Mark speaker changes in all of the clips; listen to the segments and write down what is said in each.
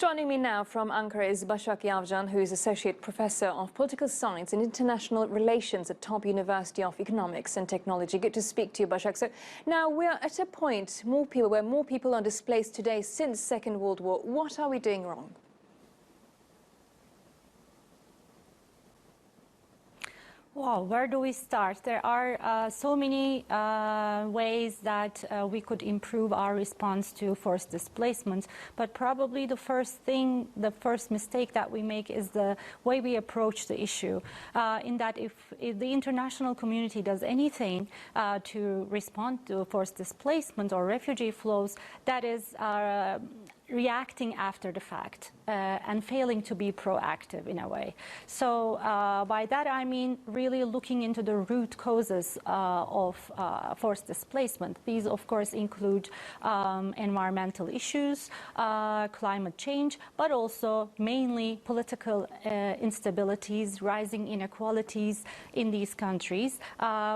Speaker 1: Joining me now from Ankara is Basak Yavcan, who is Associate Professor of Political Science and International Relations at TOBB University of Economics and Technology. Good to speak to you, Basak. So now we are at a point where more people are displaced today since Second World War. What are we doing wrong?
Speaker 2: Well, where do we start? There are so many ways that we could improve our response to forced displacement, but probably the first mistake that we make is the way we approach the issue. In that if the international community does anything to respond to forced displacement or refugee flows, that is reacting after the fact and failing to be proactive in a way. So by that I mean really looking into the root causes of forced displacement. These of course include environmental issues, climate change, but also mainly political instabilities, rising inequalities in these countries,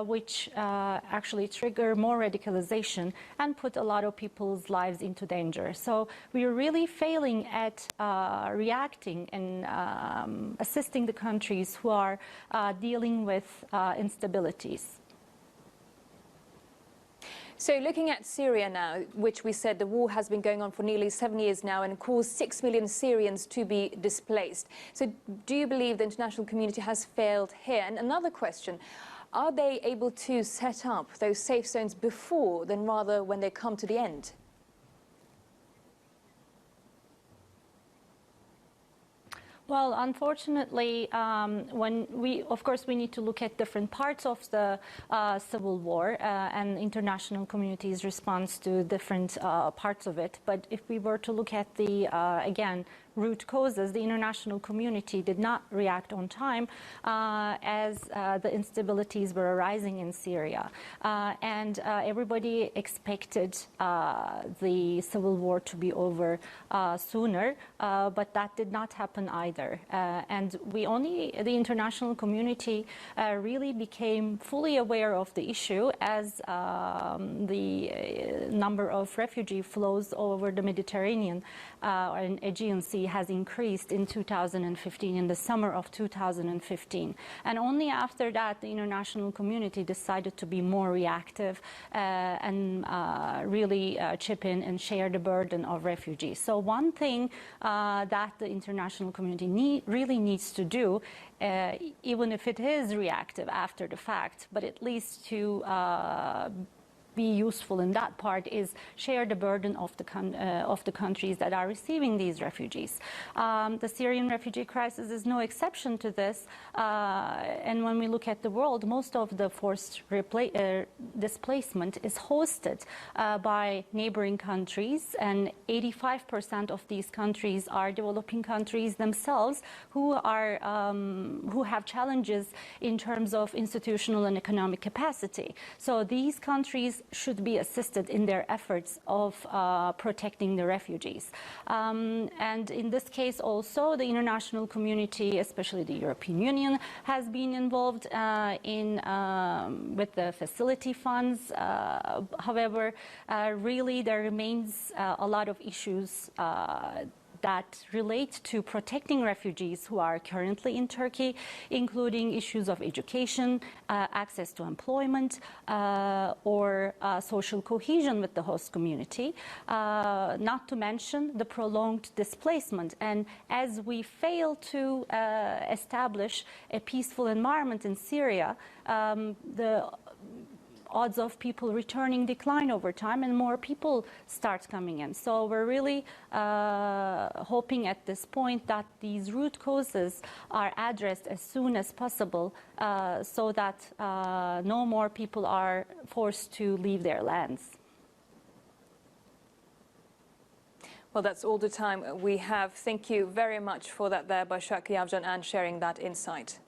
Speaker 2: which actually trigger more radicalization and put a lot of people's lives into danger. So we are really failing at reacting and assisting the countries who are dealing with instabilities.
Speaker 1: So looking at Syria now, which we said the war has been going on for nearly 7 years now and caused 6 million Syrians to be displaced. So do you believe the international community has failed here? And another question, are they able to set up those safe zones before than rather when they come to the end?
Speaker 2: Well, unfortunately, of course, we need to look at different parts of the civil war and international community's response to different parts of it. But if we were to look at the, again, root causes, the international community did not react on time as the instabilities were arising in Syria. And everybody expected the civil war to be over sooner, but that did not happen either. And the international community really became fully aware of the issue as the number of refugee flows over the Mediterranean and Aegean Sea has increased in 2015, in the summer of 2015. And only after that, the international community decided to be more reactive and really chip in and share the burden of refugees. So one thing that the international community really needs to do, even if it is reactive after the fact, but at least to be useful in that part, is share the burden of the countries that are receiving these refugees. The Syrian refugee crisis is no exception to this. And when we look at the world, most of the forced displacement is hosted by neighboring countries, and 85% of these countries are developing countries themselves who have challenges in terms of institutional and economic capacity. So these countries should be assisted in their efforts of protecting the refugees. And in this case also, the international community, especially the European Union, has been involved with the facility funds. However, really there remains a lot of issues that relate to protecting refugees who are currently in Turkey, including issues of education, access to employment, or social cohesion with the host community, not to mention the prolonged displacement. And as we fail to establish a peaceful environment in Syria, the odds of people returning decline over time and more people start coming in. So we're really hoping at this point that these root causes are addressed as soon as possible so that no more people are forced to leave their lands.
Speaker 1: Well, that's all the time we have. Thank you very much for that there, Basak Yavcan, and sharing that insight.